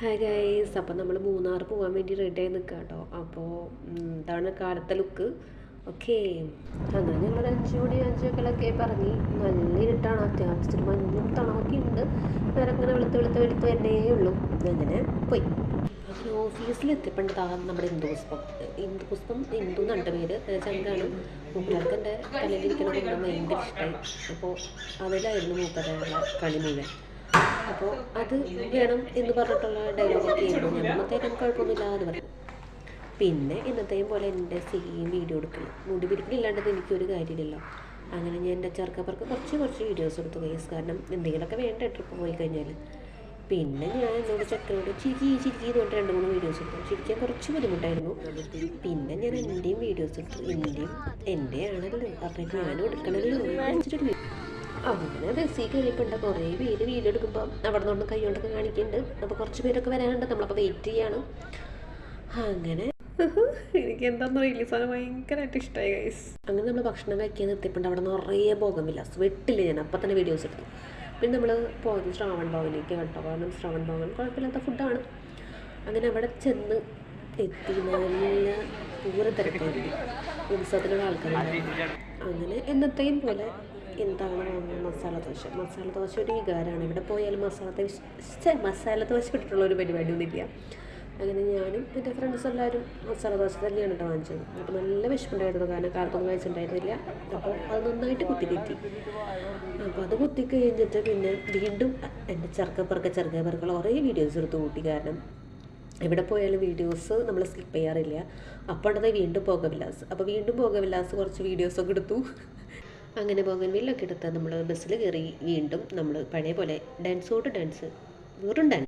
Hi guys, അപ്പോൾ നമ്മൾ മൂന്നാർ പോകാൻ വേണ്ടി റെഡി ആയി നിൽക്കുക കേട്ടോ. അപ്പോൾ ഇതാണ് കാലത്തെ ലുക്ക്. ഓക്കെ, അങ്ങനെ ഞങ്ങൾ 5 മണി 5:00 പറഞ്ഞ് നല്ല ഇരുട്ടാണ്. അത്യാവശ്യത്തിന് മഞ്ഞും തണവൊക്കെ ഉണ്ട്. വേറെ അങ്ങനെ വെളുത്ത് തന്നെ ഉള്ളൂ. അങ്ങനെ പോയി അങ്ങനെ ഓഫീസിലെത്തിയപ്പോഴാണ് നമ്മുടെ ഹിന്ദുപുഷ്പം ഹിന്ദു എന്ന പേര് ചങ്കാണ്. മൂപ്പർക്ക് എൻ്റെ തലയിലിരിക്കണ കൊണ്ടാണ് ഭയങ്കര ഇഷ്ടമായി. അപ്പോൾ അതിലായിരുന്നു മൂപ്പരുടെ കളി മുഴുവൻ. അപ്പോൾ അത് വേണം എന്ന് പറഞ്ഞിട്ടുള്ള ഡയലോഗൊക്കെ ആയിരുന്നു. ഞമ്മത്തേക്കും കുഴപ്പമൊന്നുമില്ല എന്ന് പറഞ്ഞു. പിന്നെ ഇന്നത്തെയും പോലെ എൻ്റെ സെയിം വീഡിയോ എടുക്കണം, മുടി പിടിക്കലില്ലാണ്ടത് എനിക്കൊരു കാര്യമില്ലല്ലോ. അങ്ങനെ ഞാൻ എൻ്റെ ചെറുക്കപ്പുറക്ക് കുറച്ച് വീഡിയോസ് എടുത്തു കേസ്. കാരണം എന്തെങ്കിലുമൊക്കെ വേണ്ട ട്രിപ്പ് പോയി കഴിഞ്ഞാൽ. പിന്നെ ഞാൻ എന്നോട് ചെക്കനോട് ചിരിക്കി എന്ന് പറഞ്ഞിട്ട് 2-3 വീഡിയോസ് എടുത്തു. ചിരിക്കാൻ കുറച്ച് ബുദ്ധിമുട്ടായിരുന്നു. പിന്നെ ഞാൻ എൻ്റെയും വീഡിയോസ് എടുത്തു. എൻ്റെ ആണല്ലോ, അപ്പം ഞാനും എടുക്കണമല്ലോ വെച്ചിട്ട്. അങ്ങനെ ബസ്സിൽ കയറിയപ്പോണ്ട് കുറേ പേര് വീഡിയോ എടുക്കുമ്പോൾ അവിടെ നിന്ന് കൈ കൊണ്ടൊക്കെ കാണിക്കുന്നുണ്ട്. അപ്പോൾ കുറച്ച് പേരൊക്കെ വരാനുണ്ട്. നമ്മളപ്പോൾ വെയിറ്റ് ചെയ്യാണ്. അങ്ങനെ എനിക്ക് എന്താണെന്ന് അറിയില്ല, സാധനം ഭയങ്കരമായിട്ട് ഇഷ്ടമായി ഗൈസ്. അങ്ങനെ നമ്മൾ ഭക്ഷണം കഴിക്കാൻ നിർത്തിയപ്പോണ്ട് അവിടെ നിറയെ ബോഗൻവില്ല. വെട്ടില്ല ഞാൻ അപ്പം തന്നെ വീഡിയോസ് എടുത്തു. പിന്നെ നമ്മൾ പോയത് ശ്രാവൺ ഭവനിലേക്ക് കേട്ടോ. കാരണം ശ്രാവൺ ഭവൻ കുഴപ്പമില്ലാത്ത ഫുഡാണ്. അങ്ങനെ അവിടെ ചെന്ന് എത്തി നല്ല പൂരം തിരക്കായിരുന്നു. ഉത്സവത്തിലുള്ള ആൾക്കാരുണ്ടായിരുന്നു. അങ്ങനെ എന്നത്തെയും പോലെ എന്താണ് മസാല ദോശ ഒരു വികാരമാണ്. ഇവിടെ പോയാലും മസാല ദോശ ഇട്ടിട്ടുള്ള ഒരു പരിപാടിയൊന്നുമില്ല. അങ്ങനെ ഞാനും എൻ്റെ ഫ്രണ്ട്സ് എല്ലാവരും മസാല ദോശ തന്നെയാണ് കേട്ടോ വാങ്ങിച്ചത്. അപ്പോൾ നല്ല വിശപ്പുണ്ടായിരുന്നു, കാരണം കാലത്തൊന്നും കഴിച്ചിട്ടുണ്ടായിരുന്നില്ല. അപ്പോൾ അത് നന്നായിട്ട് കുത്തിക്കയറ്റി. അപ്പോൾ അത് കുത്തി കഴിഞ്ഞിട്ട് പിന്നെ വീണ്ടും എൻ്റെ ചെറുക്കപ്പുറക്കൾ കുറേ വീഡിയോസ് എടുത്ത് കൂട്ടി. കാരണം എവിടെ പോയാലും വീഡിയോസ് നമ്മൾ സ്കിപ്പ് ചെയ്യാറില്ല. അപ്പോൾ ഉണ്ടത് വീണ്ടും പോകവില്ലാസ്. അപ്പോൾ വീണ്ടും പോകവില്ലാസ് കുറച്ച് വീഡിയോസൊക്കെ എടുത്തു. അങ്ങനെ ബോഗൻവില്ലൊക്കെ എടുത്ത് നമ്മൾ ബസ്സിൽ കയറി. വീണ്ടും നമ്മൾ പഴയ പോലെ ഡാൻസ് വെറും ഡാൻസ്.